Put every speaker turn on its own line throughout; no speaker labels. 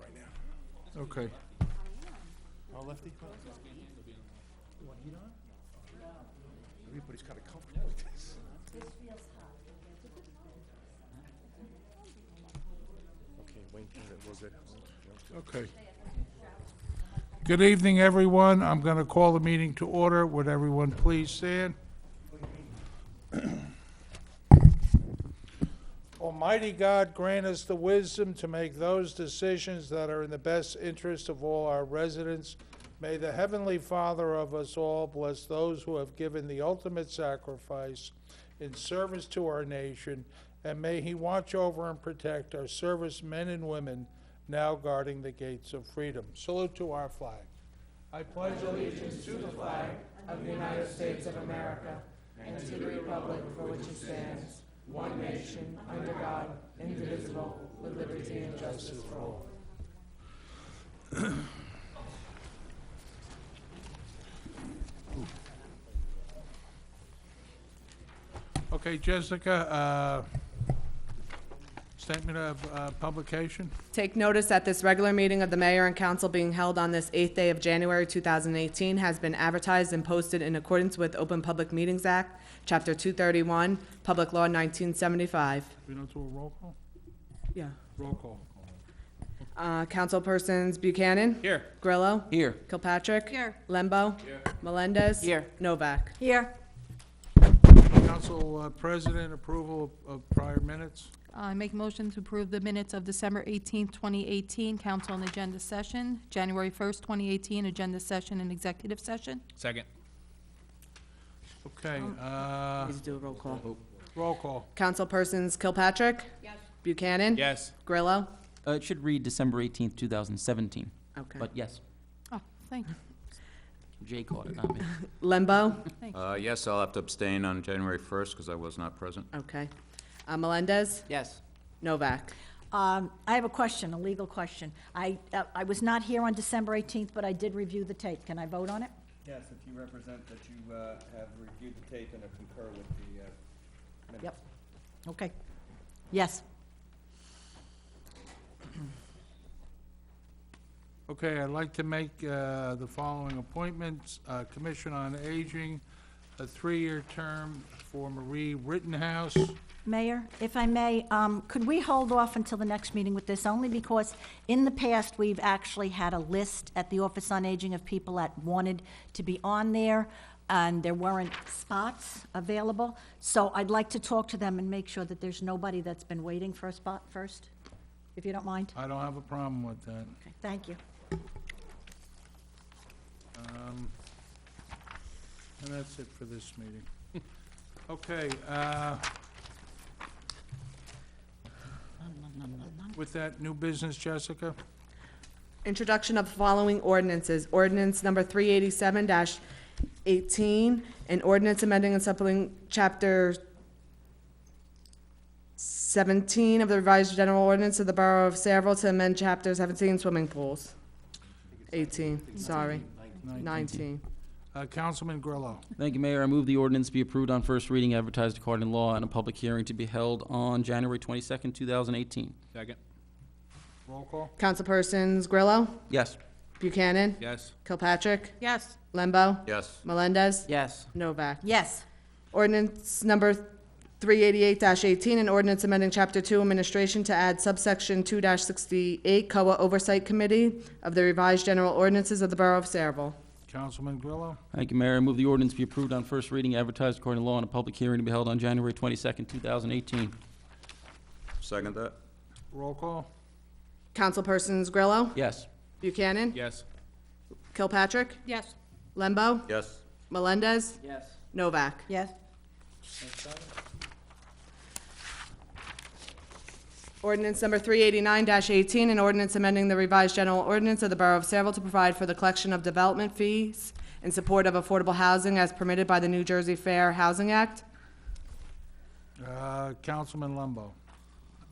right now. Okay.
Oh, lefty? You want heat on? Everybody's kind of comfortable with this. Okay, Wayne, was it?
Okay. Good evening, everyone. I'm going to call the meeting to order. Would everyone please stand? Almighty God, grant us the wisdom to make those decisions that are in the best interest of all our residents. May the Heavenly Father of us all bless those who have given the ultimate sacrifice in service to our nation, and may He watch over and protect our servicemen and women now guarding the gates of freedom. Salute to our flag. I pledge allegiance to the flag of the United States of America and to the republic for which it stands, one nation, under God, indivisible, with liberty and justice for all. Okay, Jessica, statement of publication.
Take notice that this regular meeting of the mayor and council being held on this 8th day of January 2018 has been advertised and posted in accordance with Open Public Meetings Act, Chapter 231, Public Law 1975.
We don't do a roll call?
Yeah.
Roll call.
Councilpersons Buchanan.
Here.
Grillo.
Here.
Kilpatrick.
Here.
Lembo.
Here.
Melendez.
Here.
Novak.
Here.
Council President, approval of prior minutes.
I make a motion to approve the minutes of December 18th, 2018, council and agenda session, January 1st, 2018, agenda session and executive session.
Second.
Okay,
Please do a roll call.
roll call.
Councilpersons Kilpatrick.
Yes.
Buchanan.
Yes.
Grillo.
It should read December 18th, 2017.
Okay.
But yes,
Oh, thank you.
Jay caught it, not me.
Lembo.
Yes, I'll have to abstain on January 1st because I was not present.
Okay. Melendez.
Yes.
Novak.
I have a question, a legal question. I was not here on December 18th, but I did review the tape. Can I vote on it?
Yes, if you represent that you have reviewed the tape and concur with the minutes.
Yep. Okay. Yes.
Okay, I'd like to make the following appointments. Commission on Aging, a 3-year term for Marie Rittenhouse.
Mayor, if I may, could we hold off until the next meeting with this, only because in the past, we've actually had a list at the Office on Aging of people that wanted to be on there, and there weren't spots available. So I'd like to talk to them and make sure that there's nobody that's been waiting for a spot first, if you don't mind.
I don't have a problem with that.
Okay, thank you.
And that's it for this meeting. Okay, with that, new business, Jessica?
Introduction of the following ordinances. Ordinance number 387-18, an ordinance amending and supplementing Chapter 17 of the revised general ordinance of the Borough of Saraville to amend Chapter 17 swimming pools. 18, sorry, 19.
Councilman Grillo.
Thank you, Mayor. I move the ordinance be approved on first reading, advertised according to law, and a public hearing to be held on January 22nd, 2018. Second.
Roll call.
Councilpersons Grillo.
Yes.
Buchanan.
Yes.
Kilpatrick.
Yes.
Lembo.
Yes,
Melendez.
Yes.
Novak.
Yes.
Ordinance number 388-18, an ordinance amending Chapter 2 Administration to add subsection 2-68 COA Oversight Committee of the revised general ordinances of the Borough of Saraville.
Councilman Grillo.
Thank you, Mayor. I move the ordinance be approved on first reading, advertised according to law, and a public hearing to be held on January 22nd, 2018.
second that?
Roll call.
Councilpersons Grillo.
Yes.
Buchanan.
Yes.
Kilpatrick.
Yes.
Lembo.
Yes,
Melendez.
Yes.
Novak.
Yes.
Ordinance number 389-18, an ordinance amending the revised general ordinance of the Borough of Saraville to provide for the collection of development fees in support of affordable housing as permitted by the New Jersey Fair Housing Act.
Councilman Lembo.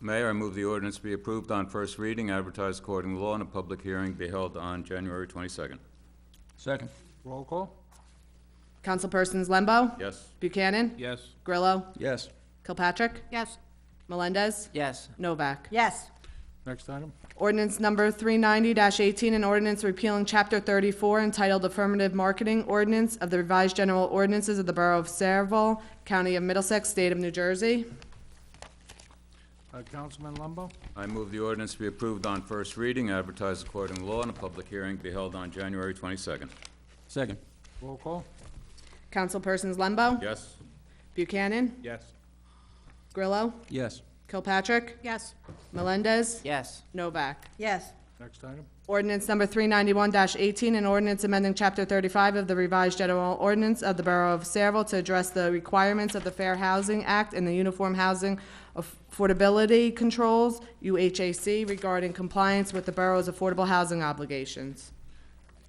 Mayor, I move the ordinance be approved on first reading, advertised according to law, and a public hearing be held on January 22nd.
Second.
Roll call.
Councilpersons Lembo.
Yes,
Buchanan.
Yes.
Grillo.
Yes.
Kilpatrick.
Yes.
Melendez.
Yes.
Novak.
Yes.
Next item.
Ordinance number 390-18, an ordinance repealing Chapter 34 entitled Affirmative Marketing Ordinance of the Revised General Ordinances of the Borough of Saraville, County of Middlesex, State of New Jersey.
Councilman Lumbo?
I move the ordinance be approved on first reading, advertised according to law, and a public hearing be held on January 22nd.
Second.
Roll call?
Councilpersons Lembo?
Yes?
Buchanan?
Yes.
Grillo?
Yes.
Kilpatrick?
Yes.
Melendez?
Yes.
Novak?
Yes.
Next item.
Ordinance number 391-18, an ordinance amending Chapter 35 of the Revised General Ordinance of the Borough of Saraville to address the requirements of the Fair Housing Act and the Uniform Housing Affordability Controls, UHAC, regarding compliance with the borough's affordable housing obligations.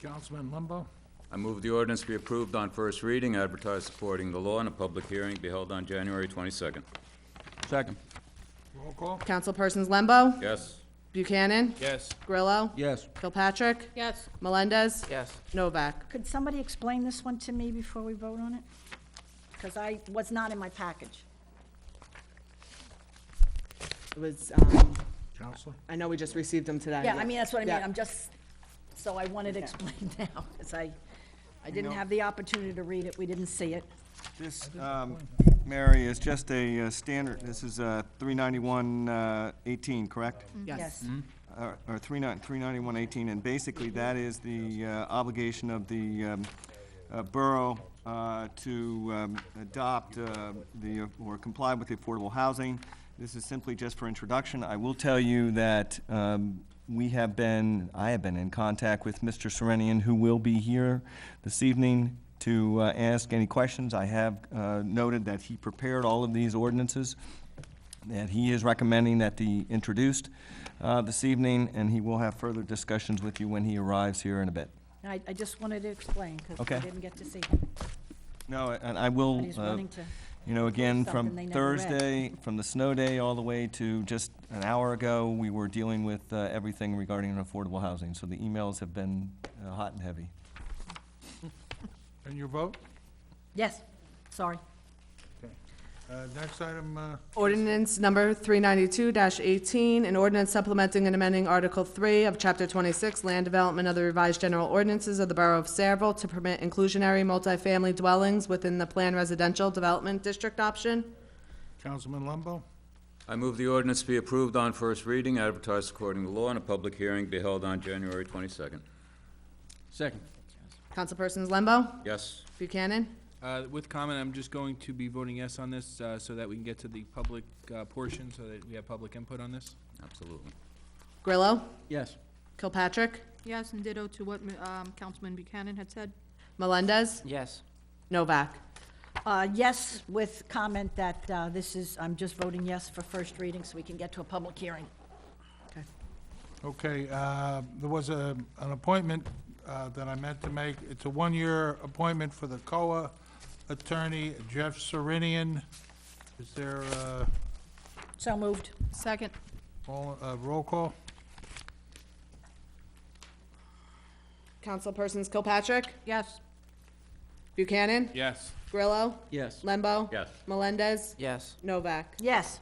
Councilman Lumbo?
I move the ordinance be approved on first reading, advertised supporting the law, and a public hearing be held on January 22nd.
Second.
Roll call?
Councilpersons Lembo?
Yes?
Buchanan?
Yes.
Grillo?
Yes.
Kilpatrick?
Yes.
Melendez?
Yes.
Novak?
Could somebody explain this one to me before we vote on it? Because I was not in my package.
It was,
Counselor?
I know we just received them today.
Yeah, I mean, that's what I mean,
Yeah.
I'm just, so I wanted explained now, because I didn't have the opportunity to read it, we didn't see it.
This, Mary, is just a standard, this is 391-18, correct?
Yes.
Or 391-18, and basically that is the obligation of the borough to adopt or comply with the affordable housing. This is simply just for introduction. I will tell you that I have been in contact with Mr. Serenian, who will be here this evening to ask any questions. I have noted that he prepared all of these ordinances, that he is recommending that be introduced this evening, and he will have further discussions with you when he arrives here in a bit.
I just wanted to explain, because
Okay.
I didn't get to see him.
No, and I will,
But he's running to,
again,
something
from
they never read.
Thursday, from the snow day all the way to just an hour ago, we were dealing with everything regarding affordable housing. So the emails have been hot and heavy.
And your vote?
yes, sorry.
Next item,
Ordinance number 392-18, an ordinance supplementing and amending Article 3 of Chapter 26, Land Development of the Revised General Ordinances of the Borough of Saraville to permit inclusionary multifamily dwellings within the planned residential development district option.
Councilman Lumbo?
I move the ordinance be approved on first reading, advertised according to law, and a public hearing be held on January 22nd.
Second.
Councilpersons Lembo?
Yes?
Buchanan?
With comment, I'm just going to be voting yes on this, so that we can get to the public portion, so that we have public input on this.
Absolutely.
Grillo?
Yes.
Kilpatrick?
Yes, and ditto to what Councilman Buchanan had said.
Melendez?
Yes.
Novak?
Yes, with comment that I'm just voting yes for first reading, so we can get to a public hearing.
Okay, there was an appointment that I meant to make. It's a one-year appointment for the COA attorney, Jeff Serenian. Is there
So moved.
Second.
roll call?
Councilpersons Kilpatrick?
Yes.
Buchanan?
Yes.
Grillo?
Yes.
Lembo?
Yes.
Melendez?
Yes.
Novak?
Yes.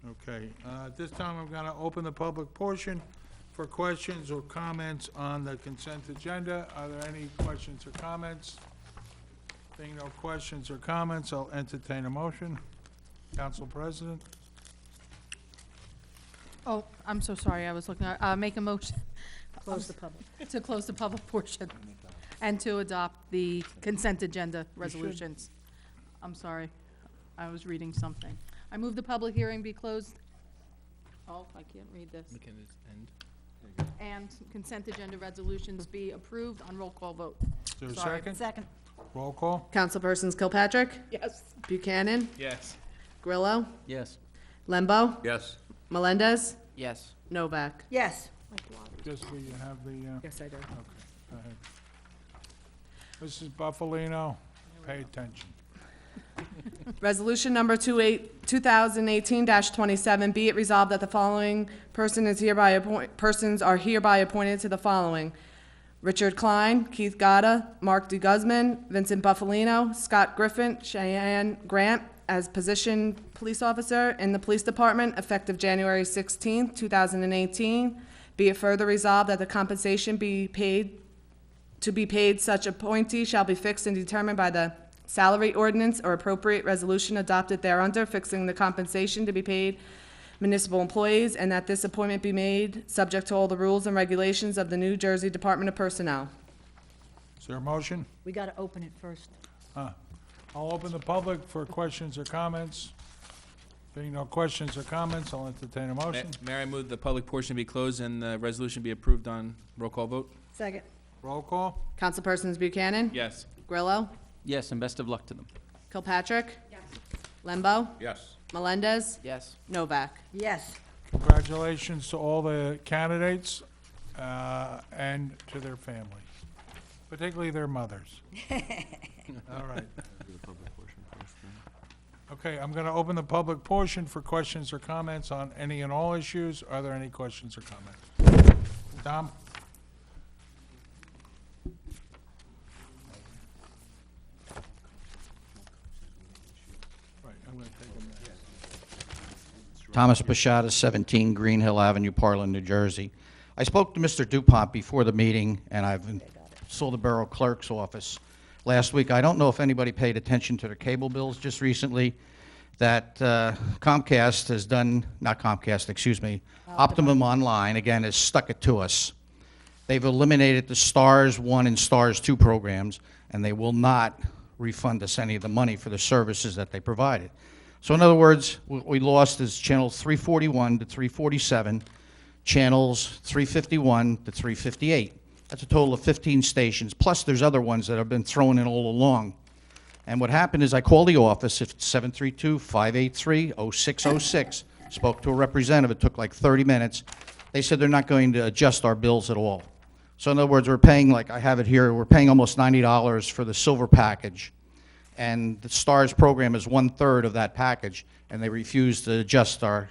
Okay, at this time, I'm gonna open the public portion for questions or comments on the consent agenda. Are there any questions or comments? Being no questions or comments, I'll entertain a motion. Council President?
Oh, I'm so sorry, I was looking, make a motion
Close the public.
to close the public portion and to adopt the consent agenda resolutions. I'm sorry, I was reading something. I move the public hearing be closed. Oh, I can't read this.
McKenna's end.
And consent agenda resolutions be approved on roll call vote.
Is there a
Sorry.
second?
Second.
Roll call?
Councilpersons Kilpatrick?
Yes.
Buchanan?
Yes.
Grillo?
Yes.
Lembo?
Yes?
Melendez?
Yes.
Novak?
Yes.
Just so you have the,
Yes, I do.
go ahead. Mrs. Buffalino, pay attention.
Resolution number 2018-27, be it resolved that the following persons are hereby appointed to the following: Richard Klein, Keith Gada, Mark D. Guzman, Vincent Buffalino, Scott Griffin, Cheyenne Grant, as position police officer in the police department effective January 16, 2018. Be it further resolved that the compensation be paid such appointee shall be fixed and determined by the salary ordinance or appropriate resolution adopted thereunder, fixing the compensation to be paid municipal employees, and that this appointment be made subject to all the rules and regulations of the New Jersey Department of Personnel.
Is there a motion?
We got to open it first.
I'll open the public for questions or comments. Being no questions or comments, I'll entertain a motion.
Mayor, I move the public portion be closed and the resolution be approved on roll call vote.
Second.
Roll call?
Councilpersons Buchanan?
Yes.
Grillo?
Yes, and best of luck to them.
Kilpatrick? Yes. Lembo?
Yes.
Melendez?
Yes.
Novak?
Yes.
Congratulations to all the candidates and to their families, particularly their mothers. All right. Okay, I'm going to open the public portion for questions or comments on any and all issues. Are there any questions or comments? Tom? Right, I'm going to take them now.
Thomas Bashada, 17 Green Hill Avenue, Parlin, New Jersey. I spoke to Mr. Dupont before the meeting, and I saw the Borough Clerk's office last week. I don't know if anybody paid attention to their cable bills just recently, that Comcast has done, not Comcast, excuse me, Optimum Online, again, has stuck it to us. They've eliminated the Stars 1 and Stars 2 programs, and they will not refund us any of the money for the services that they provided. So in other words, what we lost is channels 341 to 347, channels 351 to 358. That's a total of 15 stations, plus there's other ones that have been thrown in all along. And what happened is I called the office, it's 732-583-0606, spoke to a representative, it took like 30 minutes. They said they're not going to adjust our bills at all. So in other words, we're paying, like I have it here, we're paying almost $90 for the silver package. And the STARS program is 1/3 of that package, and they refused to adjust our.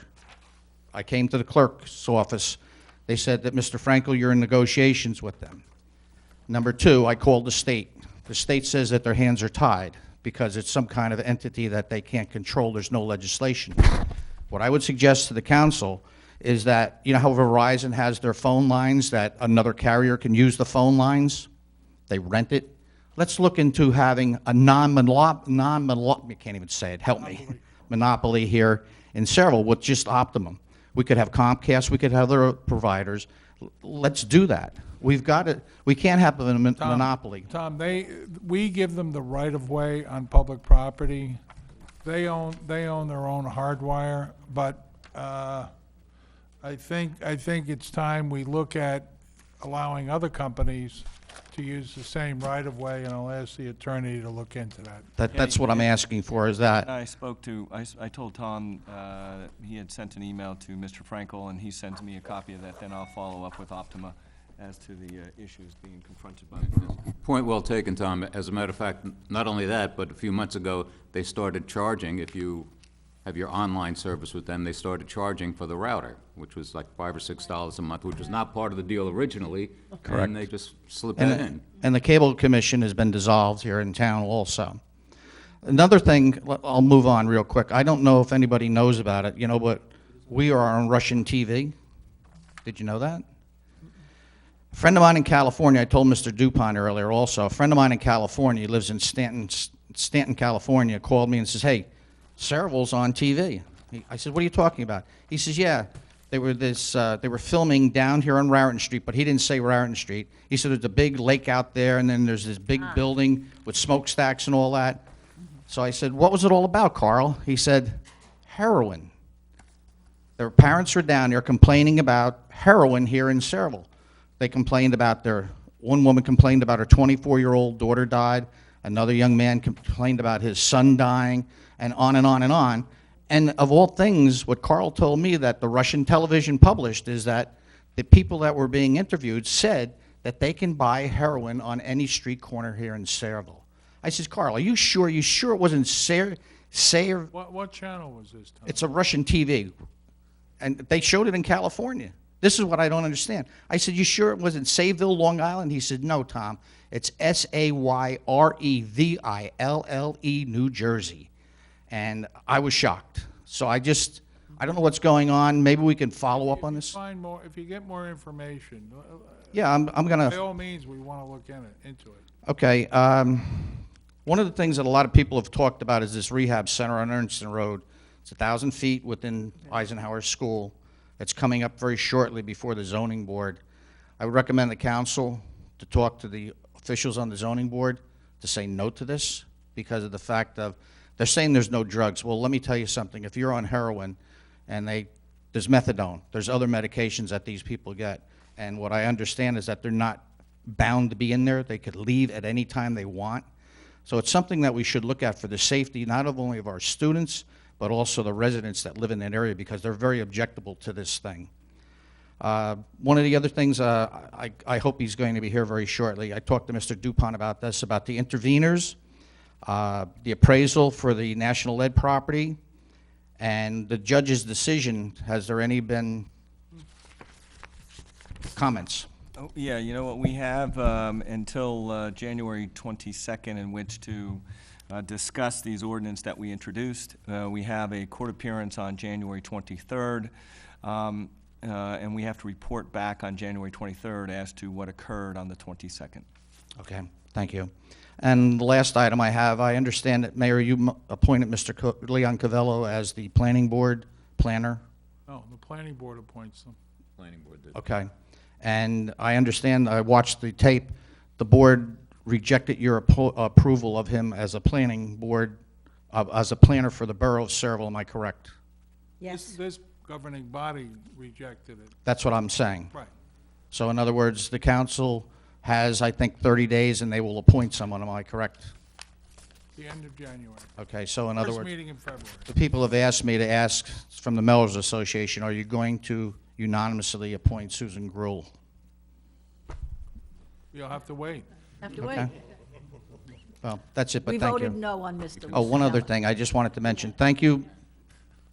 I came to the clerk's office. They said that, Mr. Frankel, you're in negotiations with them. Number two, I called the state. The state says that their hands are tied because it's some kind of entity that they can't control. There's no legislation. What I would suggest to the council is that, you know how Verizon has their phone lines that another carrier can use the phone lines? They rent it. Let's look into having a you can't even say it, help me, monopoly here in Saraville with just Optimum. We could have Comcast, we could have other providers. Let's do that. We've got it. We can't have a monopoly.
Tom, we give them the right-of-way on public property. They own their own hardwire, but I think it's time we look at allowing other companies to use the same right-of-way, and I'll ask the attorney to look into that.
That's what I'm asking for, is that.
I told Tom he had sent an email to Mr. Frankel, and he sent me a copy of that. Then I'll follow up with Optima as to the issues being confronted by the
Point well taken, Tom. As a matter of fact, not only that, but a few months ago, they started charging, if you have your online service with them, they started charging for the router, which was like $5 or $6 a month, which was not part of the deal originally.
Correct.
And they just slipped that in.
And the cable commission has been dissolved here in town also. Another thing, I'll move on real quick. I don't know if anybody knows about it, but we are on Russian TV. Did you know that? A friend of mine in California, I told Mr. Dupont earlier also, a friend of mine in California, he lives in Stanton, California, called me and says, hey, Saraville's on TV. I said, what are you talking about? He says, yeah, they were filming down here on Raritan Street, but he didn't say Raritan Street. He said there's a big lake out there, and then there's this big building with smokestacks and all that. So I said, what was it all about, Carl? He said, heroin. Their parents were down there complaining about heroin here in Saraville. They complained about one woman complained about her 24-year-old daughter died. Another young man complained about his son dying, and on and on and on. And of all things, what Carl told me that the Russian television published is that the people that were being interviewed said that they can buy heroin on any street corner here in Saraville. I says, Carl, are you sure? You sure it wasn't
What channel was this, Tom?
It's a Russian TV. And they showed it in California. This is what I don't understand. I said, you sure it wasn't Sayville, Long Island? He said, no, Tom. It's Sayreville, New Jersey. and I was shocked. So I don't know what's going on. Maybe we can follow up on this.
If you get more information,
Yeah, I'm
by
gonna,
all means, we want to look into it.
okay. One of the things that a lot of people have talked about is this rehab center on Ernston Road. It's 1,000 feet within Eisenhower School. It's coming up very shortly before the zoning board. I would recommend the council to talk to the officials on the zoning board to say no to this because of the fact of, they're saying there's no drugs. Well, let me tell you something. If you're on heroin and there's methadone, there's other medications that these people get. And what I understand is that they're not bound to be in there. They could leave at any time they want. So it's something that we should look at for the safety, not only of our students, but also the residents that live in that area because they're very objectable to this thing. One of the other things, I hope he's going to be here very shortly. I talked to Mr. Dupont about this, about the interveners, the appraisal for the National Lead property, and the judge's decision. Has there any been comments?
Oh, yeah, you know what, we have until January 22nd in which to discuss these ordinance that we introduced. We have a court appearance on January 23rd, and we have to report back on January 23rd as to what occurred on the 22nd.
Okay, thank you. And the last item I have, I understand that, Mayor, you appointed Mr. Leon Cavello as the planning board planner.
No, the planning board appoints them.
Planning board did.
Okay. And I understand, I watched the tape, the board rejected your approval of him as a planning board, as a planner for the borough of Saraville, am I correct?
Yes.
This governing body rejected it.
That's what I'm saying.
Right.
So in other words, the council has, I think, 30 days and they will appoint someone, am I correct?
The end of January.
Okay, so in other
First
words,
meeting in February.
the people have asked me to ask from the Mellors Association, are you going to unanimously appoint Susan Gruhl?
You'll have to wait.
Have to
Okay.
wait.
Well, that's it, but
We
thank you.
voted no on Mr.
Oh, one other
Lucatello.
thing, I just wanted to mention, thank you,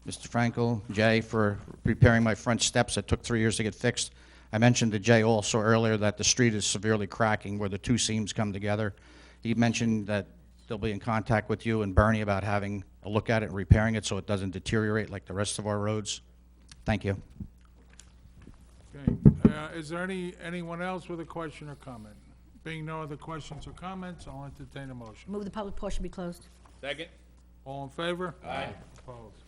Mr. Frankel, Jay, for repairing my front steps that took 3 years to get fixed. I mentioned to Jay also earlier that the street is severely cracking where the two seams come together. He mentioned that they'll be in contact with you and Bernie about having a look at it and repairing it so it doesn't deteriorate like the rest of our roads. Thank you.
Okay. Is there anyone else with a question or comment? Being no other questions or comments, I'll entertain a motion.
Move the public portion be closed.
Second.
All in favor? Aye. Opposed?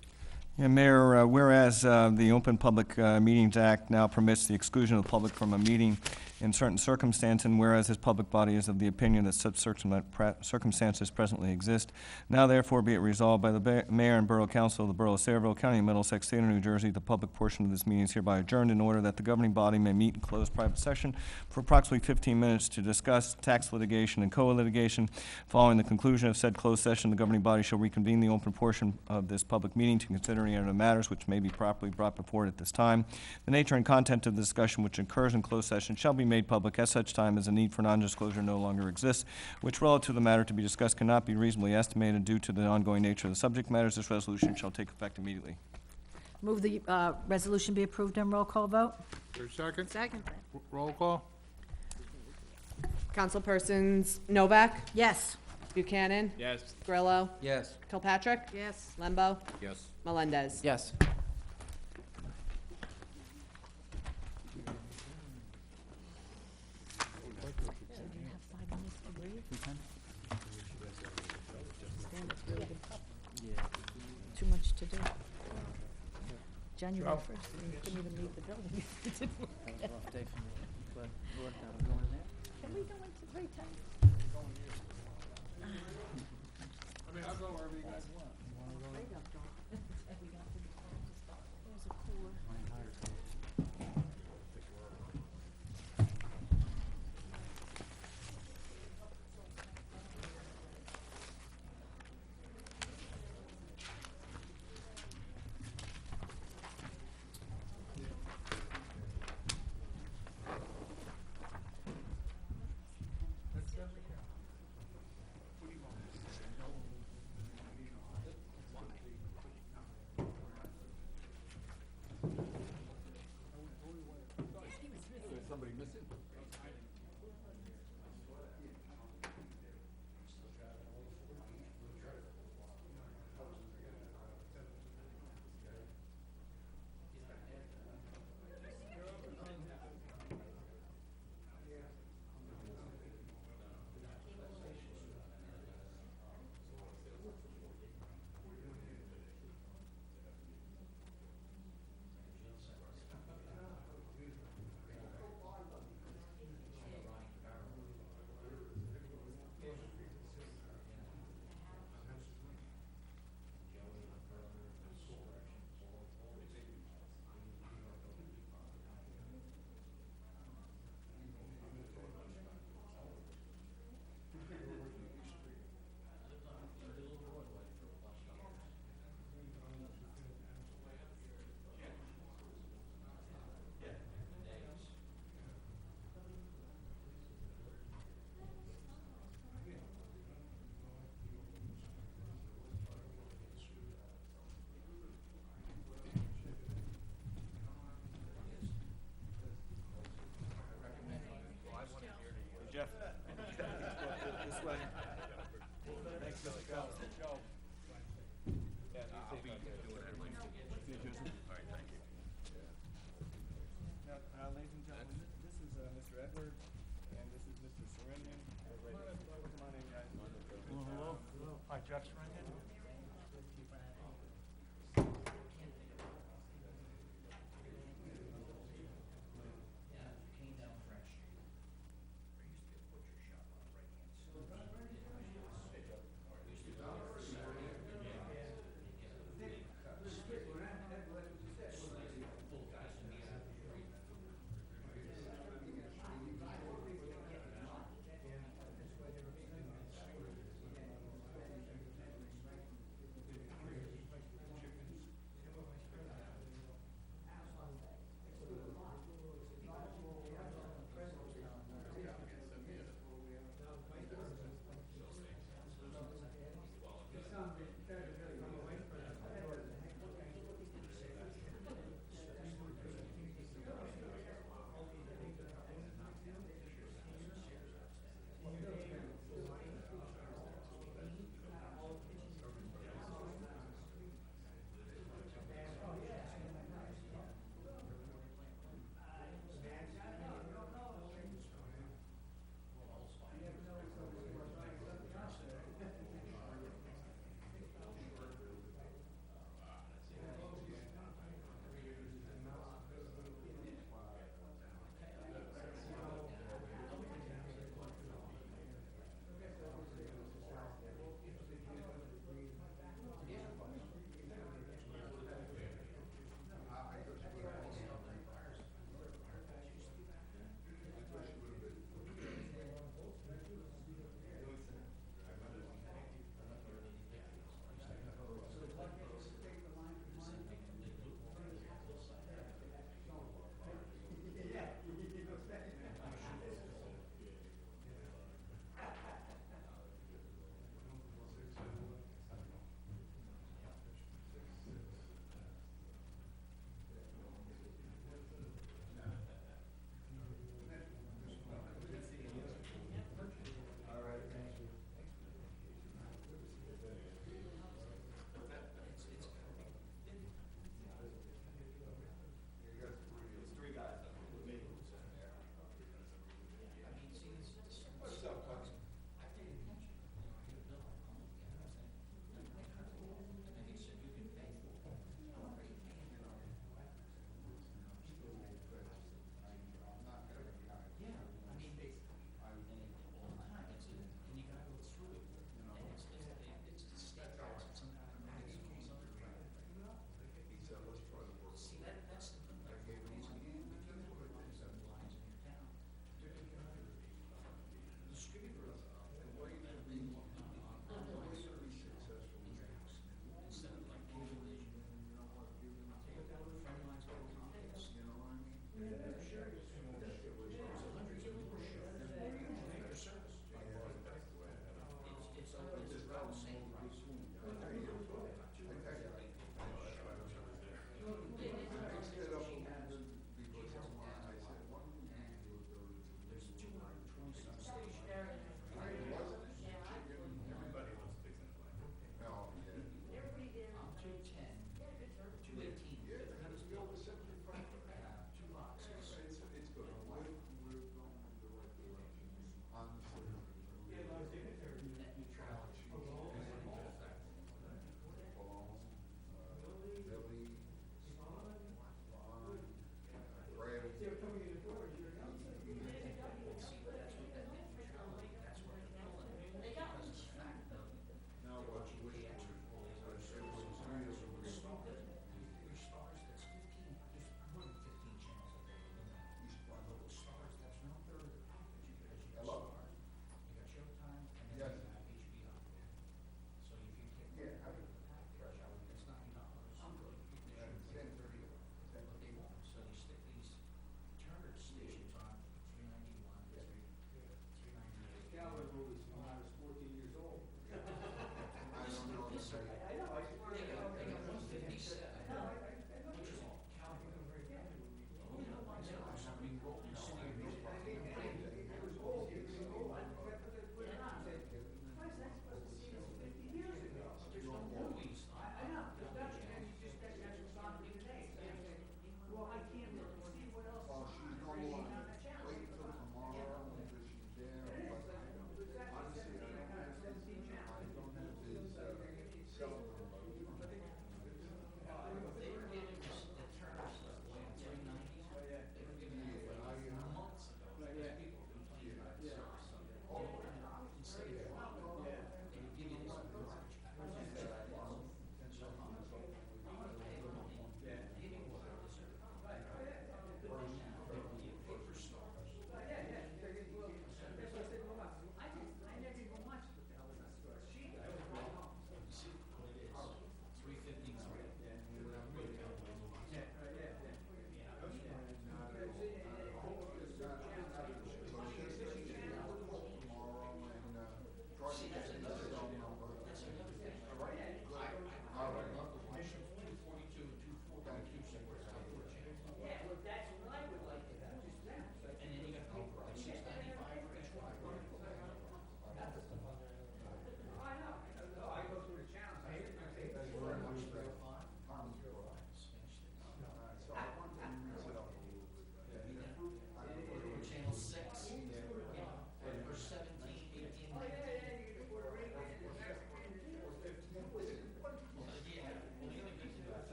Yeah, Mayor, whereas the Open Public Meetings Act now permits the exclusion of the public from a meeting in certain circumstances, and whereas this public body is of the opinion that such circumstances presently exist, now therefore be it resolved by the Mayor and Borough Council of the Borough of Saraville, County of Middlesex, State of New Jersey, the public portion of this meeting is hereby adjourned in order that the governing body may meet in closed private session for approximately 15 minutes to discuss tax litigation and co-litigation. Following the conclusion of said closed session, the governing body shall reconvene the open portion of this public meeting to consider any other matters which may be properly brought before it at this time. The nature and content of the discussion which occurs in closed session shall be made public at such time as the need for non-disclosure no longer exists, which relative to the matter to be discussed cannot be reasonably estimated due to the ongoing nature of the subject matters. This resolution shall take effect immediately.
Move the resolution be approved and roll call vote.
Is there a second?
Second.
Roll call?
Councilpersons Novak,
Yes.
Buchanan,
Yes.
Grillo,
Yes.
Kilpatrick,
Yes.
Lembo,
Yes.
Melendez.
Yes.
Too much to do. January 1st, you couldn't even leave the building. It didn't work. Can we go into break time?
I mean, I'll go wherever you guys want.
Jeff.
This way.
Thanks, Mr. Callis.
Now, ladies and gentlemen, this is Mr. Edward, and this is Mr. Serenian. Come on in, guys.
Hello. Hi, Jeff Serenian.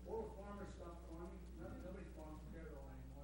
All the farmer stuff farming, nobody farms there at all anymore.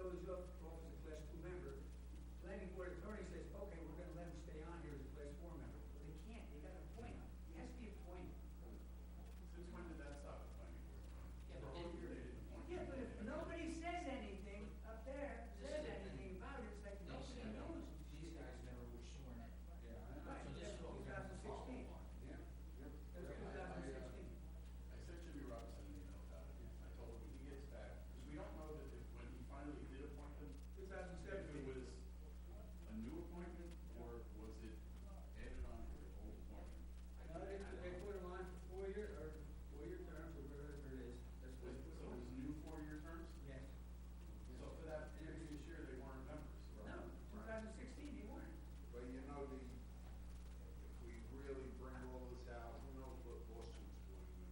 though he's off as a Class 2 member, planning board attorney says, okay, we're gonna let him stay on here as a Class 4 member. Well, they can't, they gotta appoint him. He has to be appointed.
Since when did that stop the planning board?
Yeah, but if nobody says anything up there, says anything about it, it's like nobody knows.
These guys never were sworn in.
Right, that's 2016. That's 2016.
I sent Jimmy Robinson an email about it. I told him when he gets back, because we don't know that when he finally did appoint him, if
2017.
it was a new appointment or was it added on to the old appointment?
No, they put him on for 4-year, or 4-year terms, or whatever it is. That's what
So
they
it
put him
was
on.
new 4-year terms?
Yes.
So for that previous year, they weren't members?
No, 2016, they weren't.
But you know, if we really bring all this out, who knows what lawsuit's going to,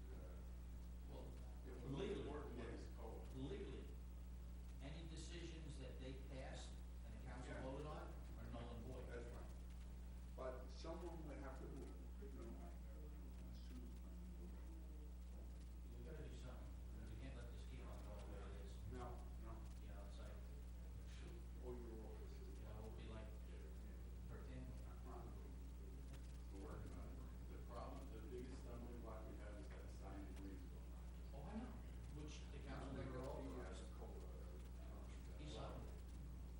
Well,
If we
legally,
look at working with his code.
legally, any decisions that they passed and the council voted on are null and void.
that's right. But someone would have to, sue.
We gotta do something. We can't let this keep on going the way it is.
No, no,
You know, it's like,
all your offices.
you know, we'll be like, 13.
We're working on it. The problem, the biggest stumbling block we have is that signed agreement.
Oh, I know, which the council never authorized. He signed it. I know.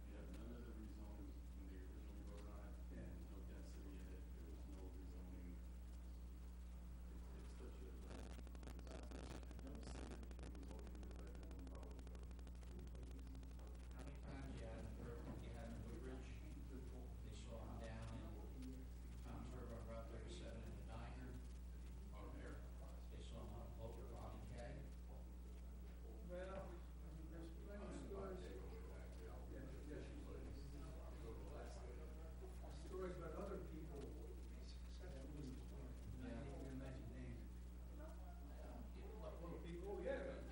We have none of the rezoning when they originally voted on it, and there's no density in it, there was no rezoning. It's such a, I've never seen it, it was all in the bedroom, probably.
How many times you had in Fairfield, you had in Woodridge, they saw him down in Tom's River on Route 37 in the diner.
Oh, there.
They saw him on a boat with Bobby Kay.
Well, there's plenty of stories. Stories about other people that we, I can't even mention names. Well, people, yeah.
There's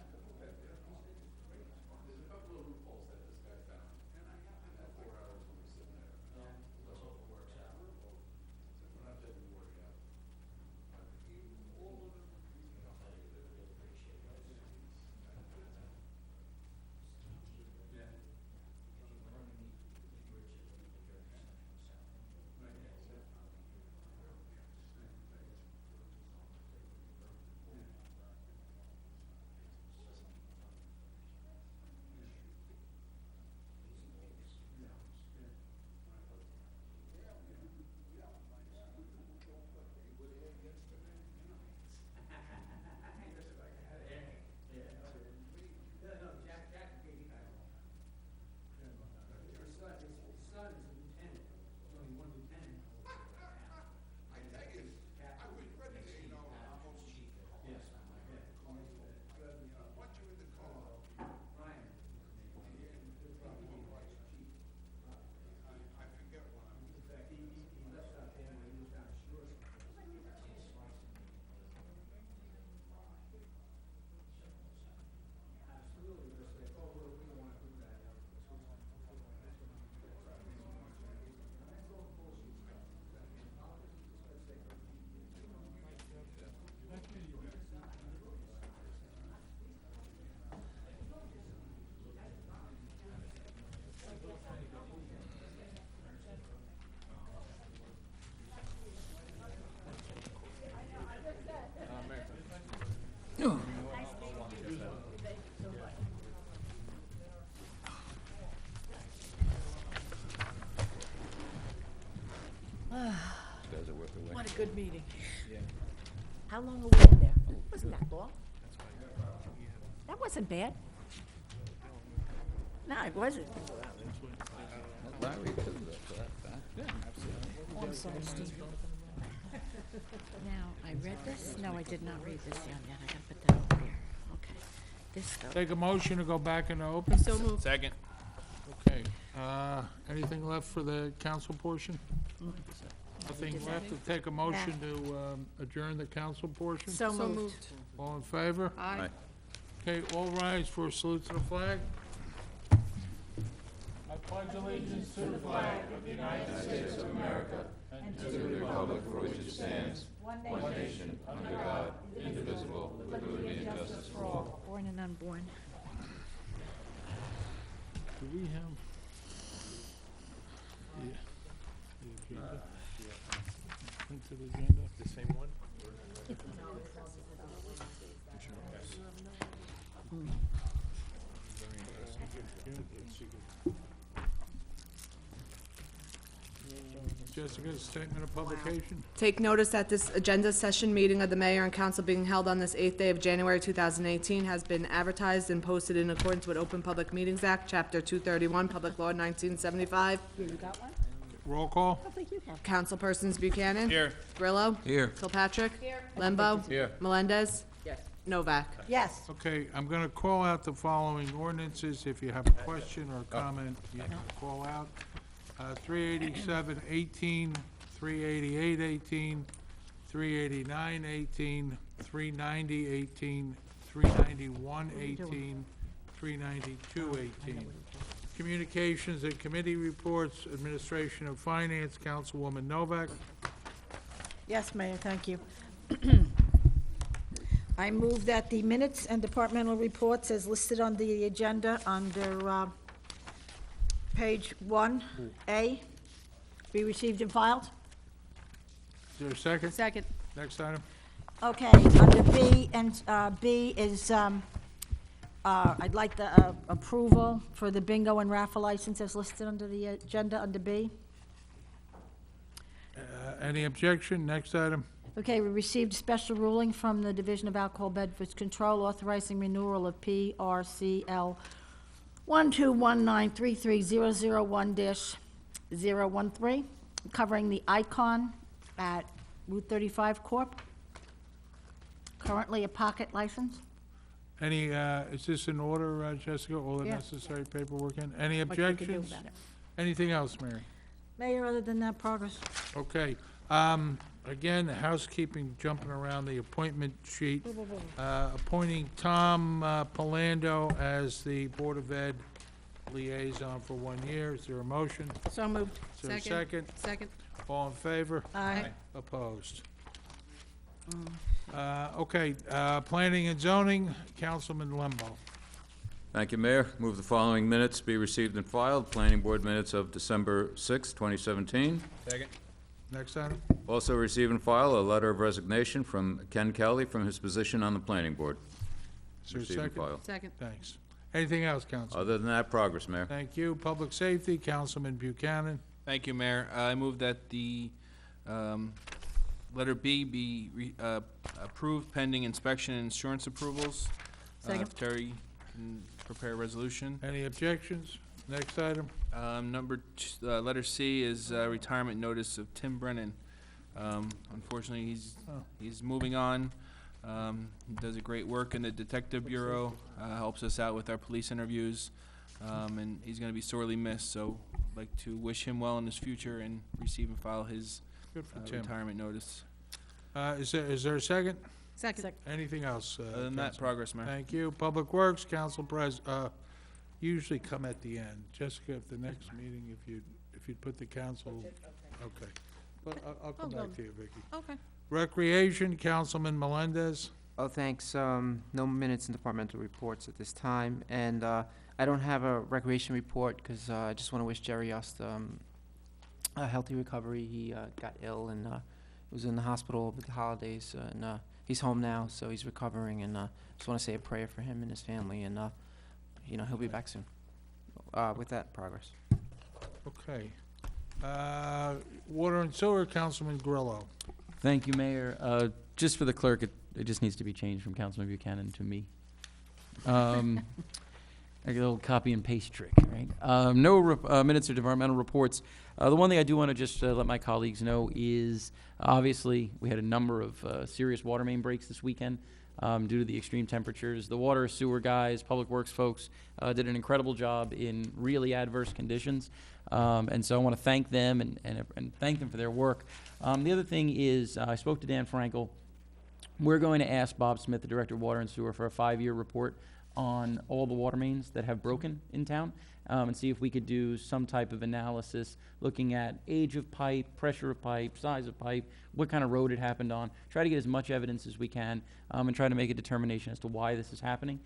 a couple of loopholes that this guy found, and in that 4 hours when we're sitting there.
Let's hope it works out.
We're not letting it work out.
Yeah, no, Jack gave me that. His son is a lieutenant, there's only one lieutenant.
I tell you, I was ready to, almost,
Yes.
once you're in the car,
Ryan.
I forget when I'm.
In fact, he left out there when he was down shore. Absolutely, they're like, oh, we don't wanna do that. That's all bullshit stuff.
What a good meeting. How long were we in there? Wasn't that long? That wasn't bad. No, it wasn't.
Larry, too, for that fact. Yeah,
Oh, I'm sorry, Steve. Now, I read this? No, I did not read this yet. I gotta put that over here. Okay. This though.
Take a motion to go back into open?
So moved.
Second.
Okay, anything left for the council portion? Nothing left, to take a motion to adjourn the council portion?
So
So
moved.
moved.
All in favor?
Aye.
Right.
Okay, all rise for a salute to the flag. I pledge allegiance to the flag of the United States of America and to the republic for which it stands, one nation, under God,
Born and unborn.
Do we have? The agenda? Printed agenda?
The same one?
Jessica, statement of publication?
Take notice that this agenda session meeting of the mayor and council being held on this 8th day of January 2018 has been advertised and posted in accordance with Open Public Meetings Act, Chapter 231, Public Law 1975.
Roll call?
Councilpersons Buchanan?
Here.
Grillo?
Here.
Kilpatrick? Lembo?
Here.
Melendez? Novak?
Yes.
Okay, I'm gonna call out the following ordinances. If you have a question or a comment, you can call out. 387-18, 388-18, 389-18, 390-18, 391-18, 392-18. Communications and committee reports, Administration of Finance, Councilwoman Novak.
Yes, Mayor, thank you. I move that the minutes and departmental reports as listed on the agenda under page 1A be received and filed.
Is there a second?
Second.
Next item.
Okay, under B, and B is, I'd like the approval for the bingo and raffle license as listed under the agenda under B.
Any objection? Next item.
Okay, we received a special ruling from the Division of Alcohol Beverage Control authorizing renewal of PRCL 121933001-013, covering the Icon at Route 35 Corp. Currently a pocket license.
Any, is this in order, Jessica? All the
Yeah.
necessary paperwork in? Any
What you could do
objections?
about it.
Anything else, Mary?
Mayor, other than that, progress.
Okay. Again, the housekeeping, jumping around the appointment sheet. Appointing Tom Polando as the Board of Ed liaison for 1 year. Is there a motion?
So moved.
Is there a second?
Second.
All in favor?
Aye.
Opposed? Okay, Planning and Zoning, Councilman Lembo.
Thank you, Mayor. Move the following minutes be received and filed. Planning Board minutes of December 6, 2017.
Second.
Next item.
Also receive and file a letter of resignation from Ken Kelly from his position on the Planning Board.
Is there a
Receive and
second?
file.
Second.
Thanks. Anything else, Council?
Other than that, progress, Mayor.
Thank you. Public Safety, Councilman Buchanan.
Thank you, Mayor. I move that the letter B be approved pending inspection and insurance approvals.
Second.
If Terry can prepare a resolution.
Any objections? Next item.
Letter C is retirement notice of Tim Brennan. Unfortunately, he's moving on. He does a great work in the Detective Bureau, helps us out with our police interviews, and he's gonna be sorely missed, so I'd like to wish him well in his future and receive and file his
Good for Tim.
retirement notice.
Is there a second?
Second.
Anything else?
Other than that,
Councilman?
progress, Mayor.
Thank you. Public Works, Council usually come at the end. Jessica, if the next meeting, if you'd put the council, okay. But I'll come back to you, Vicky.
Okay.
Recreation, Councilman Melendez.
Oh, thanks. No minutes and departmental reports at this time. And I don't have a recreation report because I just want to wish Jerry Yost a healthy recovery. He got ill and was in the hospital over the holidays. And he's home now, so he's recovering. And just want to say a prayer for him and his family. And, he'll be back soon. With that, progress.
Okay. Water and Sewer, Councilman Grillo.
Thank you, Mayor. Just for the clerk, it just needs to be changed from Councilman Buchanan to me. Like a little copy and paste trick, right? No minutes or departmental reports. The one thing I do want to just let my colleagues know is, obviously, we had a number of serious water main breaks this weekend due to the extreme temperatures. The water, sewer guys, public works folks did an incredible job in really adverse conditions. And so I want to thank them and thank them for their work. The other thing is, I spoke to Dan Frankel. We're going to ask Bob Smith, the Director of Water and Sewer, for a 5-year report on all the water mains that have broken in town, and see if we could do some type of analysis, looking at age of pipe, pressure of pipe, size of pipe, what kind of road it happened on, try to get as much evidence as we can, and try to make a determination as to why this is happening.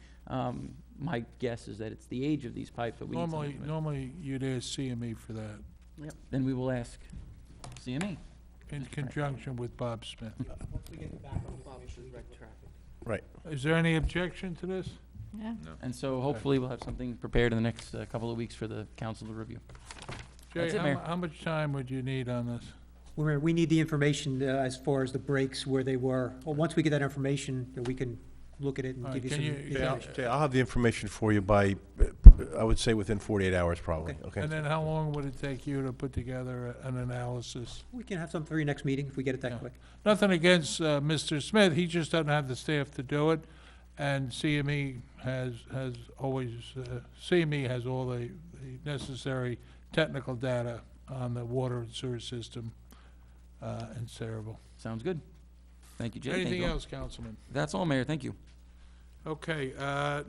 My guess is that it's the age of these pipes, but we need something.
Normally you'd ask CME for that,
Then we will ask CME.
in conjunction with Bob Smith.
Right.
Is there any objection to this?
Yeah.
And so hopefully we'll have something prepared in the next couple of weeks for the council to review.
Jay,
That's it, Mayor.
how much time would you need on this?
We need the information as far as the breaks, where they were. Well, once we get that information, then we can look at it and
All
give
right,
you
can
some
you-
information.
Jay, I'll have the information for you by, I would say within 48 hours, probably, okay?
And then how long would it take you to put together an analysis?
We can have something for your next meeting if we get it that
Yeah.
quick.
Nothing against Mr. Smith, he just doesn't have the staff to do it, and CME has always, CME has all the necessary technical data on the water and sewer system in Saraville.
Sounds good. Thank you, Jay. Thank
Anything
you all.
else, Councilman?
That's all, Mayor. Thank you.
Okay,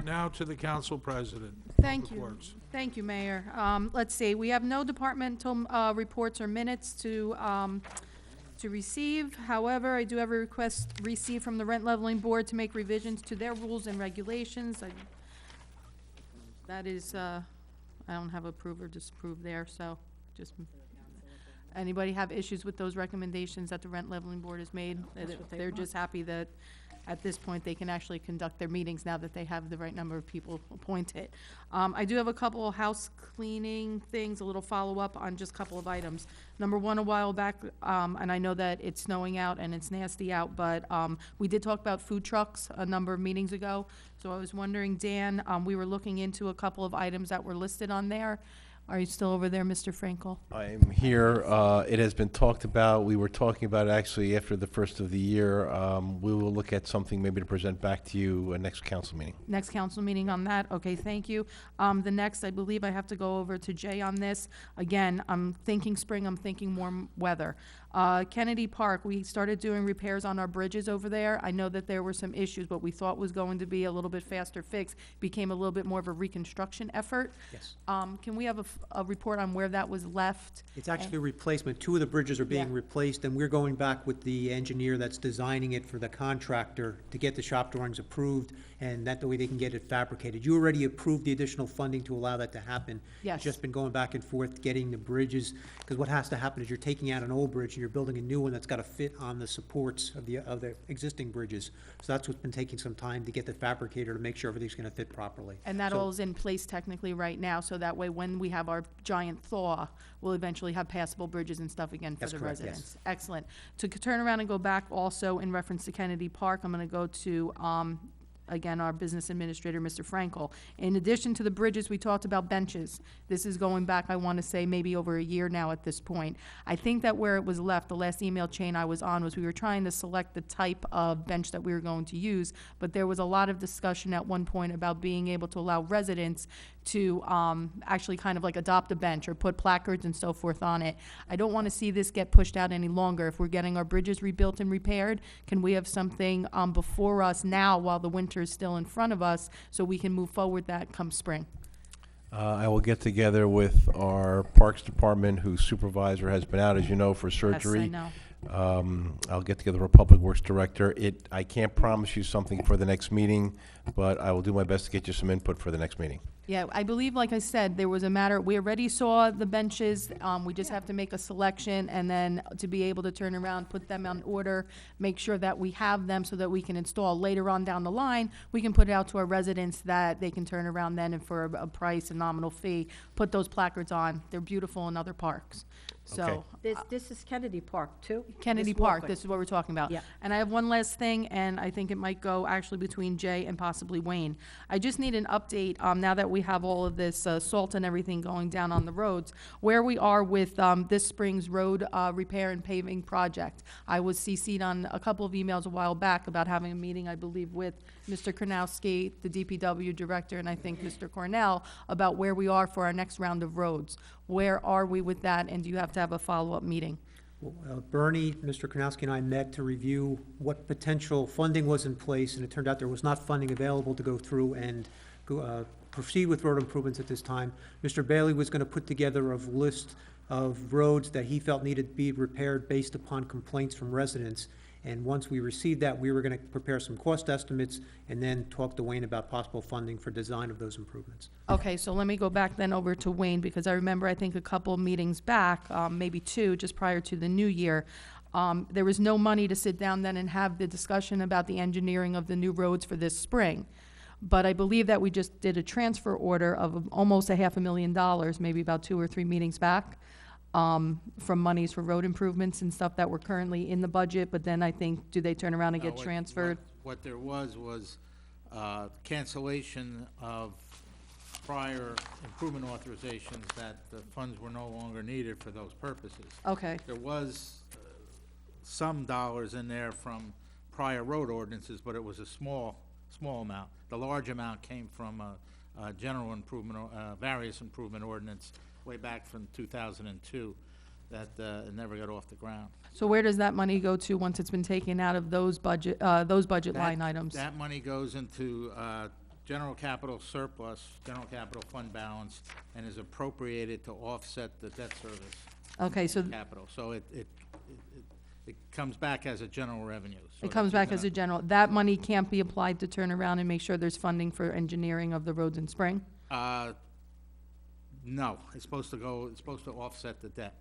now to the council president.
Thank you.
Reports.
Thank you, Mayor. Let's see, we have no departmental reports or minutes to receive. However, I do have a request received from the Rent Leveling Board to make revisions to their rules and regulations. That is, I don't have approve or disapprove there, so just, anybody have issues with those recommendations that the Rent Leveling Board has made? They're just happy that at this point, they can actually conduct their meetings now that they have the right number of people appointed. I do have a couple of house cleaning things, a little follow-up on just a couple of items. Number one, a while back, and I know that it's snowing out and it's nasty out, but we did talk about food trucks a number of meetings ago. So I was wondering, Dan, we were looking into a couple of items that were listed on there. Are you still over there, Mr. Frankel?
I am here. It has been talked about. We were talking about it actually after the first of the year. We will look at something maybe to present back to you next council meeting.
Next council meeting on that? Okay, thank you. The next, I believe I have to go over to Jay on this. Again, I'm thinking spring, I'm thinking warm weather. Kennedy Park, we started doing repairs on our bridges over there. I know that there were some issues, what we thought was going to be a little bit faster fix became a little bit more of a reconstruction effort.
Yes.
Can we have a report on where that was left?
It's actually a replacement. Two of the bridges are being replaced, and we're going back with the engineer that's designing it for the contractor to get the shop drawings approved, and that way they can get it fabricated. You already approved the additional funding to allow that to happen.
Yes.
It's just been going back and forth, getting the bridges, because what has to happen is you're taking out an old bridge and you're building a new one that's got to fit on the supports of the existing bridges. So that's what's been taking some time to get the fabricator to make sure everything's going to fit properly.
And that
So-
all is in place technically right now, so that way when we have our giant thaw, we'll eventually have passable bridges and stuff again for
That's
the
correct, yes.
residents. Excellent. To turn around and go back also in reference to Kennedy Park, I'm gonna go to, again, our business administrator, Mr. Frankel. In addition to the bridges, we talked about benches. This is going back, I want to say, maybe over a year now at this point. I think that where it was left, the last email chain I was on, was we were trying to select the type of bench that we were going to use, but there was a lot of discussion at one point about being able to allow residents to actually kind of like adopt a bench or put placards and so forth on it. I don't want to see this get pushed out any longer. If we're getting our bridges rebuilt and repaired, can we have something before us now while the winter is still in front of us so we can move forward that come spring?
I will get together with our Parks Department, whose supervisor has been out, as you know, for surgery.
Yes, I know.
I'll get together with our Public Works Director. I can't promise you something for the next meeting, but I will do my best to get you some input for the next meeting.
Yeah, I believe, like I said, there was a matter, we already saw the benches, we just have to make a selection, and then to be able to turn around, put them on order, make sure that we have them so that we can install later on down the line, we can put it out to our residents that they can turn around then and for a price, a nominal fee, put those placards on. They're beautiful in other parks. So,
This is Kennedy Park, too?
Kennedy
This
Park,
walkway.
this is what we're talking about.
Yeah.
And I have one last thing, and I think it might go actually between Jay and possibly Wayne. I just need an update, now that we have all of this salt and everything going down on the roads, where we are with this spring's road repair and paving project. I was CC'd on a couple of emails a while back about having a meeting, I believe, with Mr. Karnowski, the DPW director, and I think Mr. Cornell, about where we are for our next round of roads. Where are we with that, and do you have to have a follow-up meeting?
Bernie, Mr. Karnowski, and I met to review what potential funding was in place, and it turned out there was not funding available to go through and proceed with road improvements at this time. Mr. Bailey was going to put together a list of roads that he felt needed to be repaired based upon complaints from residents. And once we received that, we were going to prepare some cost estimates and then talk to Wayne about possible funding for design of those improvements.
Okay, so let me go back then over to Wayne, because I remember, I think a couple meetings back, maybe two, just prior to the new year, there was no money to sit down then and have the discussion about the engineering of the new roads for this spring. But I believe that we just did a transfer order of almost $500,000, maybe about 2 or 3 meetings back, from monies for road improvements and stuff that were currently in the budget, but then I think, do they turn around and get transferred?
What there was cancellation of prior improvement authorizations that the funds were no longer needed for those purposes.
Okay,
There was some dollars in there from prior road ordinances, but it was a small amount. The large amount came from a general improvement, various improvement ordinance way back from 2002 that it never got off the ground.
so where does that money go to once it's been taken out of those budget line items?
That money goes into general capital surplus, general capital fund balance, and is appropriated to offset the debt service
Okay, so
capital. So it comes back as a general revenue. So
it comes
that you're
back as a
gonna-
general, that money can't be applied to turn around and make sure there's funding for engineering of the roads in spring?
No, it's supposed to offset the debt.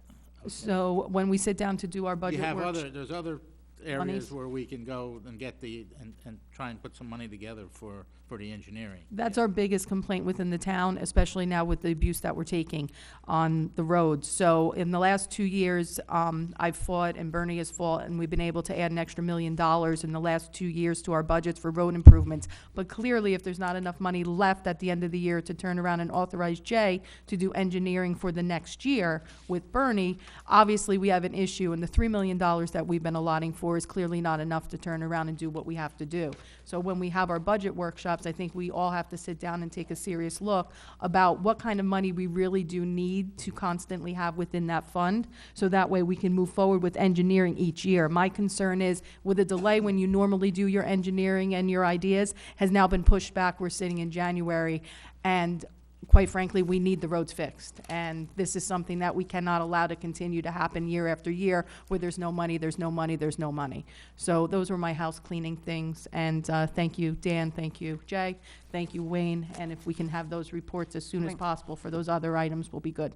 So when we sit down to do our budget
You have
work.
there's other
Monies?
areas where we can go and get and try and put some money together for the engineering.
That's our biggest complaint within the town, especially now with the abuse that we're taking on the roads. So in the last 2 years, I've fought and Bernie has fought, and we've been able to add an extra $1 million in the last 2 years to our budgets for road improvements. But clearly, if there's not enough money left at the end of the year to turn around and authorize Jay to do engineering for the next year with Bernie, obviously we have an issue, and the $3 million that we've been allotting for is clearly not enough to turn around and do what we have to do. So when we have our budget workshops, I think we all have to sit down and take a serious look about what kind of money we really do need to constantly have within that fund, so that way we can move forward with engineering each year. My concern is, with a delay when you normally do your engineering and your ideas, has now been pushed back. We're sitting in January, and quite frankly, we need the roads fixed. And this is something that we cannot allow to continue to happen year after year, where there's no money, there's no money, there's no money. So those were my house cleaning things, and thank you, Dan, thank you, Jay, thank you, Wayne, and if we can have those reports as soon as possible for those other items, we'll be good.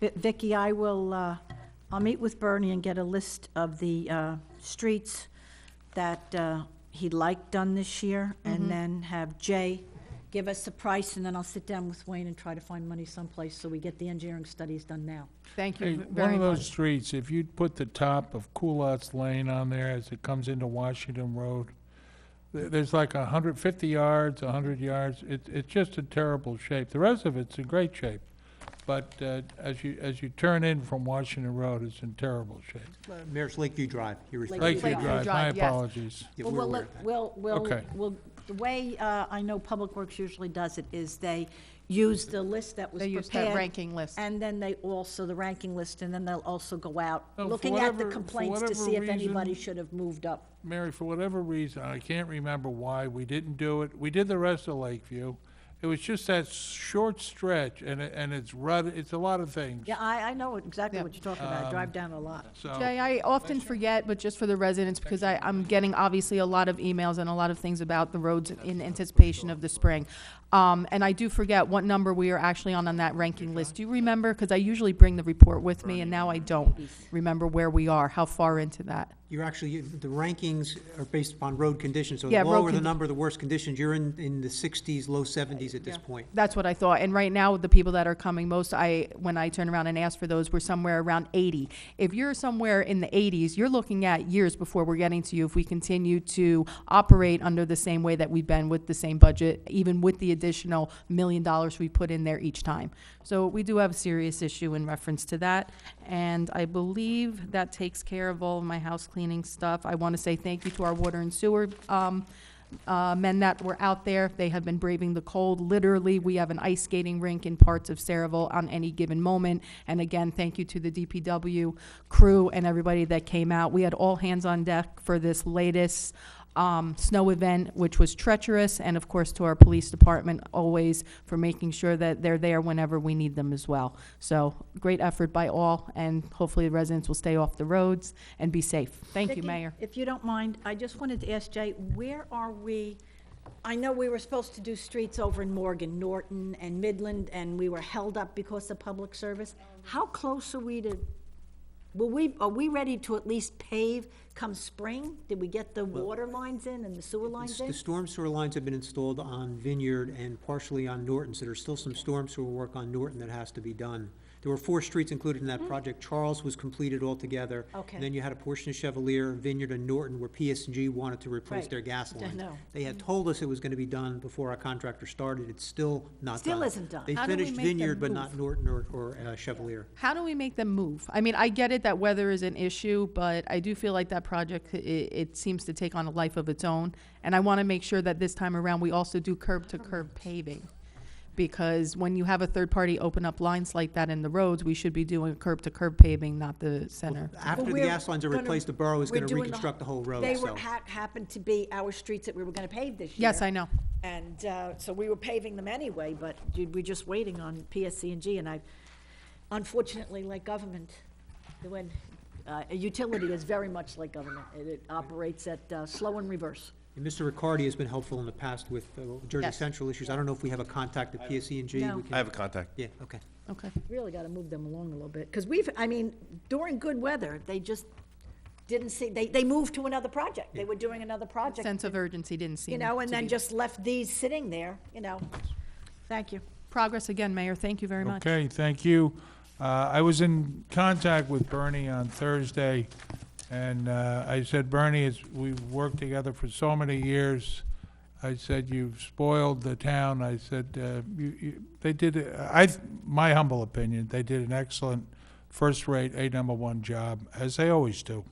Vicki, I'll meet with Bernie and get a list of the streets that he'd like done this year, and then have Jay give us a price, and then I'll sit down with Wayne and try to find money someplace so we get the engineering studies done now.
Thank
Hey,
you
one
very
of those
much.
streets, if you'd put the top of Coulottes Lane on there as it comes into Washington Road, there's like 150 yards, 100 yards. It's just in terrible shape. The rest of it's in great shape. But as you turn in from Washington Road, it's in terrible shape.
Mayor's Lakeview Drive, you're referring to.
Lakeview
Lakeview
Drive, my
Drive, yes.
apologies.
Yeah,
Well,
we're
we'll
aware
let-
of that.
we'll,
Okay.
the way I know Public Works usually does it is they use the list that was
They
prepared.
use that ranking list.
And then they also, the ranking list, and then they'll also go out,
No, for
looking at the
whatever- for
complaints to
whatever
see if anybody
reason-
should have moved up.
Mary, for whatever reason, I can't remember why we didn't do it. We did the rest of Lakeview. It was just that short stretch, and it's it's a lot of things.
Yeah, I know exactly
Yeah.
what you're talking about. I drive down a lot.
So,
Jay, I often forget, but just for the residents, because I'm getting obviously a lot of emails and a lot of things about the roads in anticipation of the spring. And I do forget what number we are actually on that ranking list. Do you remember? Because I usually bring the report with me, and now I don't remember where we are, how far into that.
You're actually, the rankings are based upon road conditions, so the
Yeah, road
lower the
condi-
number, the worse conditions. You're in the 60s, low 70s at this point.
That's what I thought. And right now, the people that are coming most, when I turn around and ask for those, we're somewhere around 80. If you're somewhere in the 80s, you're looking at years before we're getting to you if we continue to operate under the same way that we've been with the same budget, even with the additional $1 million we put in there each time. So we do have a serious issue in reference to that. And I believe that takes care of all of my house cleaning stuff. I want to say thank you to our water and sewer men that were out there. They have been braving the cold. Literally, we have an ice skating rink in parts of Saraville on any given moment. And again, thank you to the DPW crew and everybody that came out. We had all hands on deck for this latest snow event, which was treacherous, and of course to our police department always for making sure that they're there whenever we need them as well. So great effort by all, and hopefully the residents will stay off the roads and be safe. Thank you,
Vicki,
Mayor.
If you don't mind, I just wanted to ask Jay, where are we? I know we were supposed to do streets over in Morgan, Norton, and Midland, and we were held up because of public service. How close are we to, are we ready to at least pave come spring? Did we get the water lines in and the sewer lines in?
The storm sewer lines have been installed on Vineyard and partially on Norton, so there's still some storm sewer work on Norton that has to be done. There were 4 streets included in that project. Charles was completed altogether.
Okay.
And then you had a portion of Chevalier, Vineyard, and Norton where PS&G wanted to replace
Right.
their gas
I
lines.
know.
They had told us it was gonna be done before our contractor started. It's still not done.
Still isn't done.
They
How do we
finished
make them
Vineyard, but
move?
not Norton or Chevalier.
How do we make them move? I mean, I get it that weather is an issue, but I do feel like that project, it seems to take on a life of its own. And I want to make sure that this time around, we also do curb-to-curb paving. Because when you have a third party open up lines like that in the roads, we should be doing curb-to-curb paving, not the center.
After the
we're
gas lines are
gonna-
replaced, the borough is
we're
gonna
doing
reconstruct the whole road,
They
so.
were, happened to be our streets that we were gonna pave this year.
Yes, I know.
And, so we were paving them anyway, but we're just waiting on PSC&G, and unfortunately, like government, when, a utility is very much like government. It operates at, slow and reverse.
And Mr. Riccardi has been helpful in the past with Jersey
Yes.
Central issues. I don't know if we have a contact at PSC&G.
No.
We can-
I have a contact.
Yeah, okay.
Okay.
Really gotta move them along a little bit, because during good weather, they just didn't see, they moved to another project. They were doing another project.
Sense of urgency didn't seem
You know, and
to
then
be-
just left these sitting there, you know. Thank you.
Progress again, Mayor. Thank you very much.
Okay, thank you. I was in contact with Bernie on Thursday, and I said, Bernie, we've worked together for so many years. I said, you've spoiled the town. I said, they did, my humble opinion, they did an excellent, first-rate, #1 job, as they always do.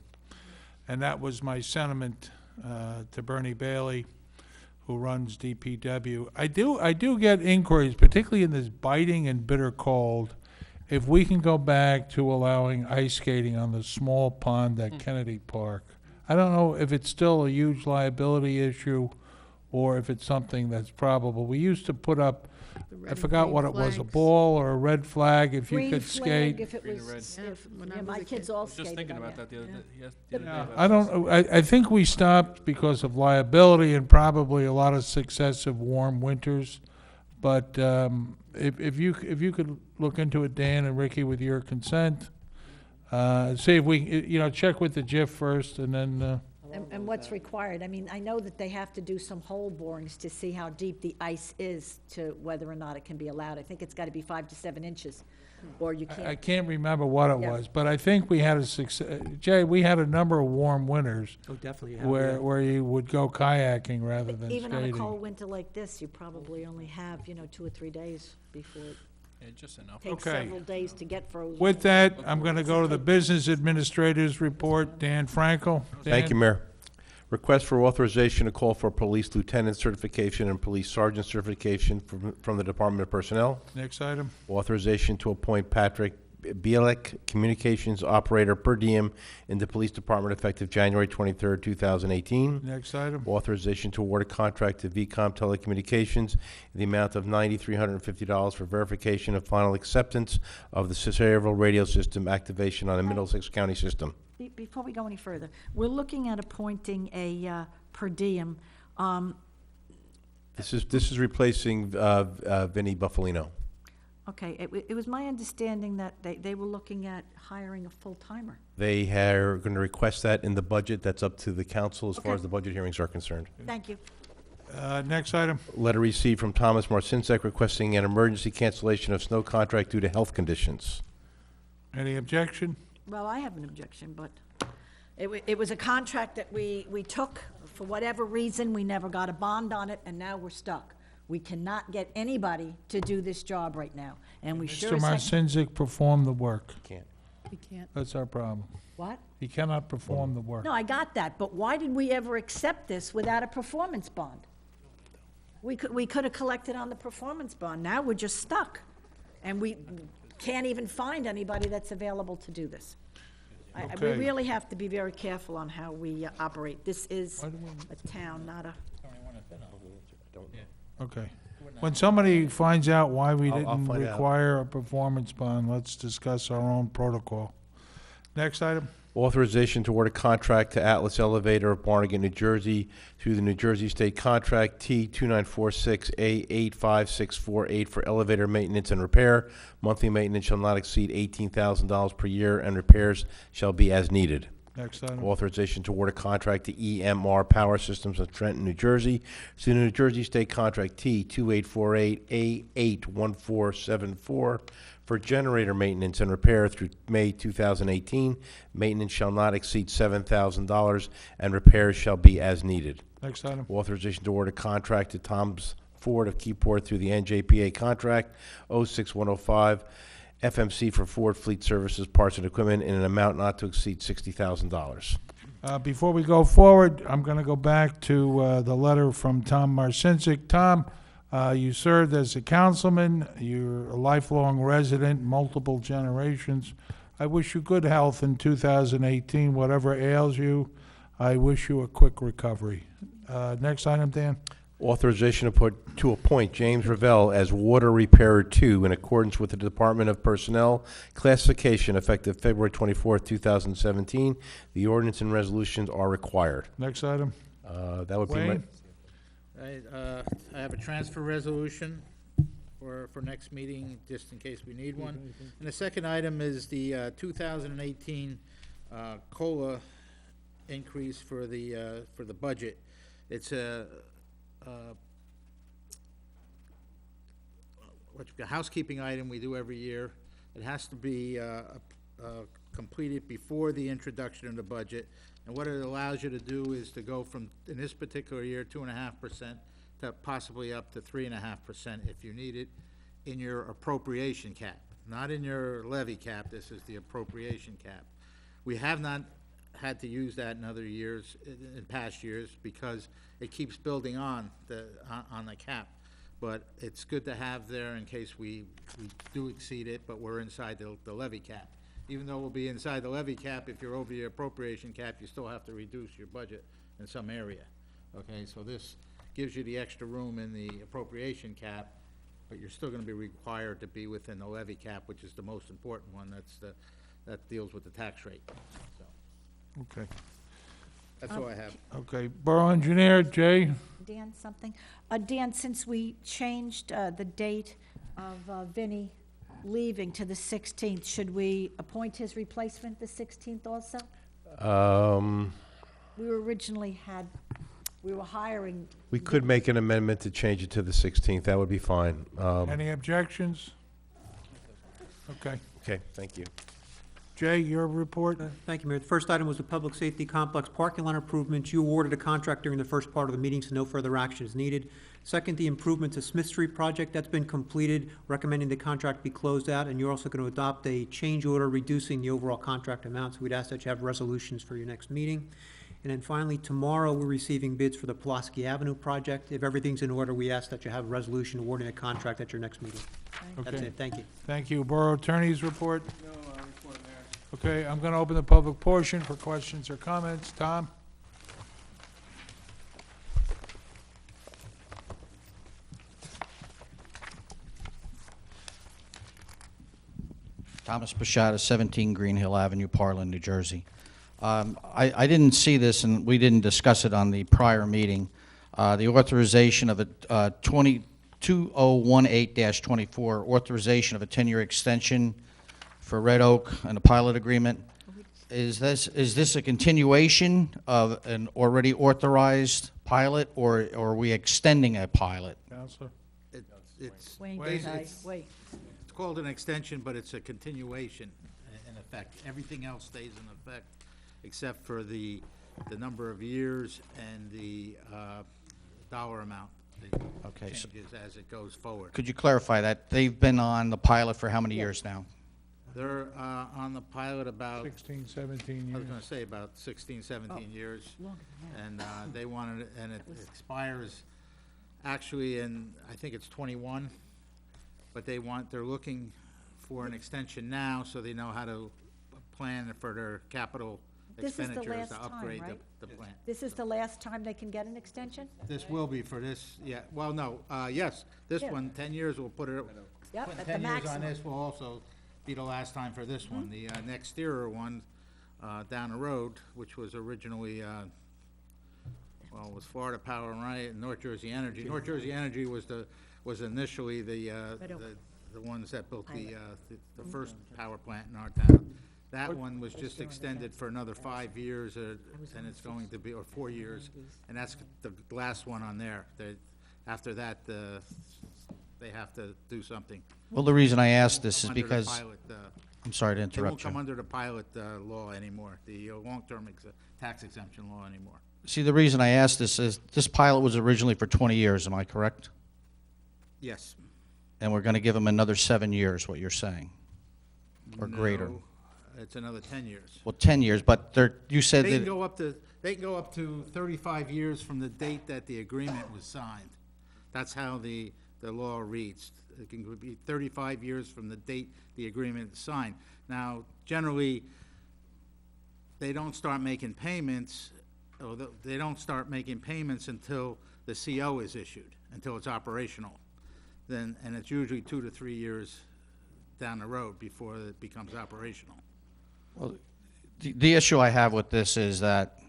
And that was my sentiment to Bernie Bailey, who runs DPW. I do get inquiries, particularly in this biting and bitter cold, if we can go back to allowing ice skating on the small pond at Kennedy Park. I don't know if it's still a huge liability issue or if it's something that's probable. We used to put up, I forgot what it was, a ball or a red flag if you
Green
could
flag,
skate.
if it
Green and
was,
red.
if,
When I
yeah,
was
my
a
kids
kid.
all
I was just
skated
thinking
on
about
that.
that the other day, the other day. about
I don't, I think we stopped because of liability and probably a lot of successive warm winters. But if you could look into it, Dan and Ricky, with your consent, see if we, check with the JIF first and then,
And what's required, I mean, I know that they have to do some hole borings to see how deep the ice is to whether or not it can be allowed. I think it's gotta be 5 to 7 inches, or you
I
can't.
can't remember what it
Yeah.
was, but I think we had a success, Jay, we had a number of warm winters
Oh, definitely. yeah,
where,
yeah.
where you would go kayaking rather than
Even on a
skating.
cold winter like this, you probably only have, 2 or 3 days before it
Yeah, just enough.
takes
Okay.
several days to get frozen.
With that, I'm gonna go to the Business Administrator's Report. Dan Frankel.
Thank you,
Dan?
Mayor. Request for authorization to call for police lieutenant certification and police sergeant certification from the Department of Personnel.
Next item.
Authorization to appoint Patrick Bielek, communications operator per diem in the police department effective January 23rd, 2018.
Next item.
Authorization to award a contract to VCOM Telecommunications in the amount of $9,350 for verification of final acceptance of the Cesareeville radio system activation on the Middlesex County system.
Before we go any further, we're looking at appointing a per diem.
This is replacing Vinnie Buffalino.
Okay, it was my understanding that they were looking at hiring a full-timer.
They are going to request that in the budget. That's up to the council as far
Okay.
as the budget hearings are concerned.
Thank you.
Next item.
Letter received from Thomas Marcinsek requesting an emergency cancellation of snow contract due to health conditions.
Any objection?
Well, I have an objection, but it was a contract that we took. For whatever reason, we never got a bond on it, and now we're stuck. We cannot get anybody to do this job right now, and we sure
Mr.
as heck...
Marcinzik performed the work.
Can't.
We can't.
That's our problem.
What?
He cannot perform the work.
No, I got that, but why did we ever accept this without a performance bond? We could have collected on the performance bond. Now we're just stuck, and we can't even find anybody that's available to do this. We
Okay.
really have to be very careful on how we operate. This is a town, not a,
Okay. When somebody finds out why we
I'll
didn't
find out.
require a performance bond, let's discuss our own protocol. Next item.
Authorization to award a contract to Atlas Elevator of Barnegat, New Jersey through the New Jersey State Contract T2946A85648 for elevator maintenance and repair. Monthly maintenance shall not exceed $18,000 per year, and repairs shall be as needed.
Next item.
Authorization to award a contract to EMR Power Systems of Trenton, New Jersey, through the New Jersey State Contract T2848A81474 for generator maintenance and repair through May 2018. Maintenance shall not exceed $7,000, and repairs shall be as needed.
Next item.
Authorization to award a contract to Tom's Ford of Keyport through the NJPA contract 06105 FMC for Ford Fleet Services, parts and equipment in an amount not to exceed $60,000.
Before we go forward, I'm going to go back to the letter from Tom Marcinsick. Tom, you served as a councilman. You're a lifelong resident, multiple generations. I wish you good health in 2018. Whatever ails you, I wish you a quick recovery. Next item, Dan.
Authorization to appoint James Ravel as Water Repairer 2 in accordance with the Department of Personnel classification effective February 24th, 2017. The ordinance and resolutions are required.
Next item.
That would be my...
Wayne?
I have a transfer resolution for next meeting, just in case we need one. And the second item is the 2018 COLA increase for the budget. It's a housekeeping item we do every year. It has to be completed before the introduction of the budget. And what it allows you to do is to go from, in this particular year, 2.5% to possibly up to 3.5% if you need it in your appropriation cap, not in your levy cap. This is the appropriation cap. We have not had to use that in other years, in past years, because it keeps building on the cap. But it's good to have there in case we do exceed it, but we're inside the levy cap. Even though we'll be inside the levy cap, if you're over your appropriation cap, you still have to reduce your budget in some area. Okay, so this gives you the extra room in the appropriation cap, but you're still gonna be required to be within the levy cap, which is the most important one. That deals with the tax rate. So,
Okay.
that's all I have.
Okay. Borough Engineer, Jay?
Dan, something? Dan, since we changed the date of Vinnie leaving to the 16th, should we appoint his replacement the 16th also? We were hiring.
We could make an amendment to change it to the 16th. That would be fine.
Any objections? Okay.
Okay, thank you.
Jay, your report?
Thank you, Mayor. The first item was the Public Safety Complex parking lot improvements. You awarded a contract during the first part of the meeting, so no further action is needed. Second, the improvement to Smith Street project, that's been completed, recommending the contract be closed out, and you're also going to adopt a change order reducing the overall contract amount, so we'd ask that you have resolutions for your next meeting. And then finally, tomorrow, we're receiving bids for the Pulaski Avenue project. If everything's in order, we ask that you have a resolution awarding a contract at your next meeting. That's
Okay.
it, thank you.
Thank you. Borough Attorney's report?
No, report, Mayor.
Okay, I'm going to open the public portion for questions or comments. Tom?
Thomas Bashada, 17 Green Hill Avenue, Parlin, New Jersey. I didn't see this, and we didn't discuss it on the prior meeting. The authorization of a 2018-24, authorization of a 10-year extension for Red Oak and a pilot agreement. Is this a continuation of an already authorized pilot, or are we extending a pilot?
Counselor?
It's
Wayne,
Wait,
wait.
It's called an extension, but it's a continuation in effect. Everything else stays in effect, except for the number of years and the dollar amount. It
Okay, so-
changes as it goes forward.
Could you clarify that? They've been on the pilot for how many years now?
They're on the pilot about,
16, 17
I was
years.
gonna say about 16, 17 years. And they wanted, it, and it expires actually in, I think it's 21. But they're looking for an extension now, so they know how to plan for their capital
This is the
expenditures to
last time,
upgrade
right?
the plant.
This is the last time they can get an extension?
This will be for this, yeah, well, no, yes, this
Yeah.
one, 10 years, we'll put it,
Yep,
putting
at the
10 years on
maximum.
this will also be the last time for this one. The next exterior one down the road, which was originally, well, it was Florida Power and Light and North Jersey Energy. North Jersey Energy was initially the ones that built the first power plant in our town. That one was just extended for another 5 years, and it's going to be, or 4 years, and that's the last one on there. After that, they have to do something.
Well, the reason I asked this is
Under the
because,
pilot,
I'm sorry to
They won't
interrupt
come
you.
under the pilot law anymore, the long-term tax exemption law anymore.
See, the reason I asked this is, this pilot was originally for 20 years, am I correct?
Yes.
And we're going to give them another 7 years, what you're saying, or greater.
No, it's another 10 years.
Well, 10 years, but you said
They can
that,
go up to, 35 years from the date that the agreement was signed. That's how the law reads. It can be 35 years from the date the agreement is signed. Now, generally, they don't start making payments, or they don't start making payments until the CO is issued, until it's operational. And it's usually 2 to 3 years down the road before it becomes operational.
the issue I have with this is that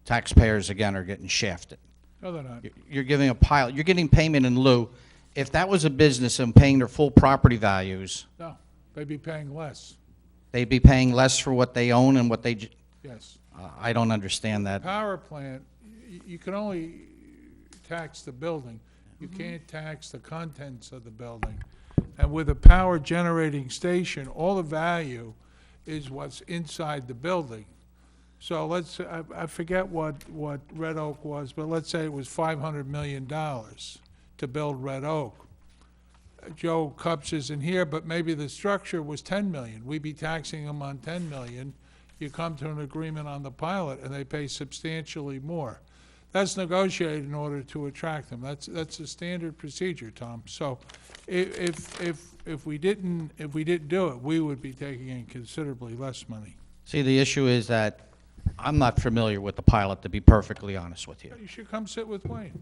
taxpayers, again, are getting shafted.
No, they're not.
You're giving a pilot, you're getting payment in lieu. If that was a business and paying their full property values,
No, they'd be paying less,
they'd be paying less for what they own and what they,
yes.
I don't understand that.
Power plant, you can only tax the building. You can't tax the contents of the building. And with a power generating station, all the value is what's inside the building. So I forget what Red Oak was, but let's say it was $500 million to build Red Oak. Joe Cups isn't here, but maybe the structure was 10 million. We'd be taxing them on 10 million. You come to an agreement on the pilot, and they pay substantially more. That's negotiated in order to attract them. That's a standard procedure, Tom. So if we didn't do it, we would be taking in considerably less money.
See, the issue is that I'm not familiar with the pilot, to be perfectly honest with you.
You should come sit with Wayne.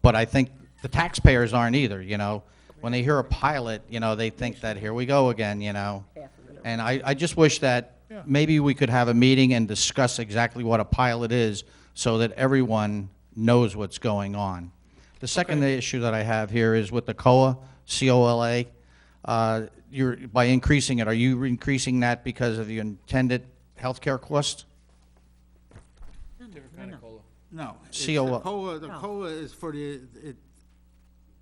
But I think the taxpayers aren't either, When they hear a pilot, they think that here we go again, And I just wish that
Yeah.
maybe we could have a meeting and discuss exactly what a pilot is so that everyone knows what's going on. The second issue that I have here is with the COLA, C-O-L-A. By increasing it, are you increasing that because of the intended healthcare cost?
No. it's
COLA.
The COLA is for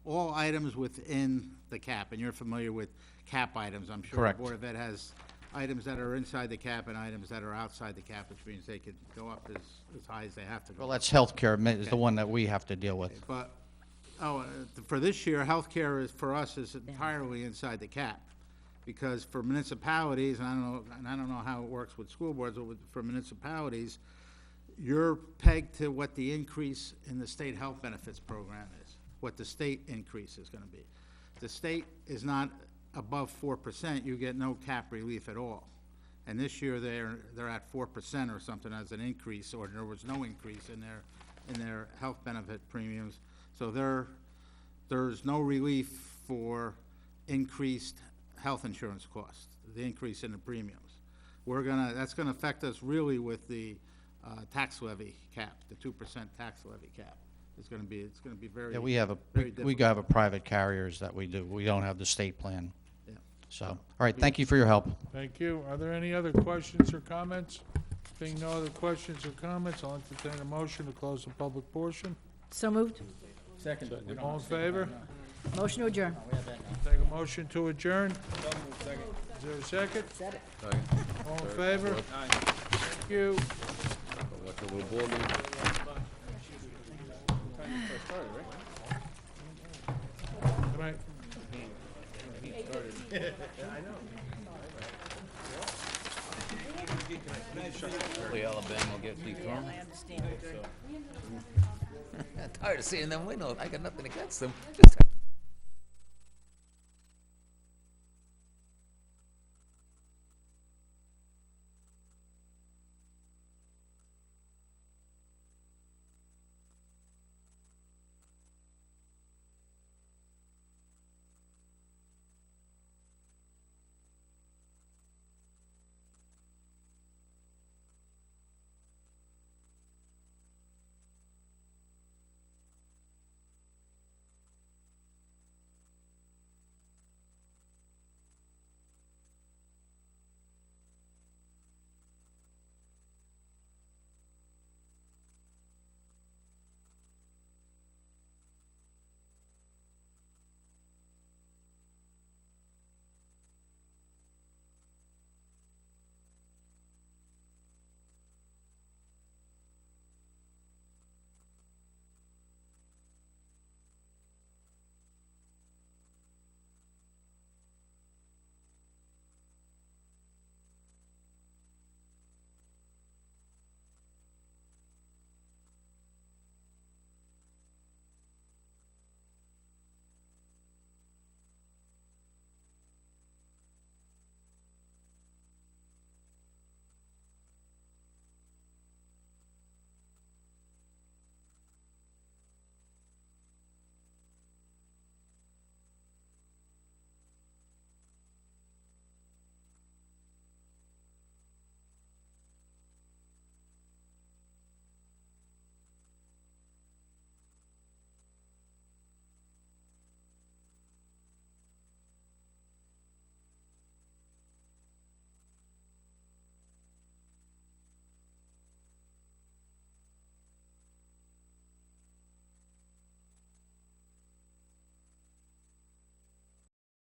all items within the cap, and you're familiar with cap items, I'm sure.
Correct.
The Board of Ed has items that are inside the cap and items that are outside the cap, which means they could go up as high as they have to go.
Well, that's healthcare is the one that we have to deal with.
But, for this year, healthcare for us is entirely inside the cap. Because for municipalities, and I don't know how it works with school boards, but for municipalities, you're pegged to what the increase in the state health benefits program is, what the state increase is gonna be. The state is not above 4%, you get no cap relief at all. And this year, they're at 4% or something as an increase, or there was no increase in their health benefit premiums. So there's no relief for increased health insurance costs, the increase in the premiums. That's gonna affect us really with the tax levy cap, the 2% tax levy cap. It's gonna be very,
Yeah, we have
very
we
difficult.
have a private carriers that we do. We don't have the state plan.
Yeah.
So, all right, thank you for your help.
Thank you. Are there any other questions or comments? Being no other questions or comments, I'll entertain a motion to close the public portion.
So moved.
All in favor?
Motion to adjourn.
Take a motion to adjourn. Is there a second?
Said it.
All in favor? Thank you. Good night.
Alabama will get Lee Corn.
I understand.
Tired of seeing them win. I got nothing against them. Just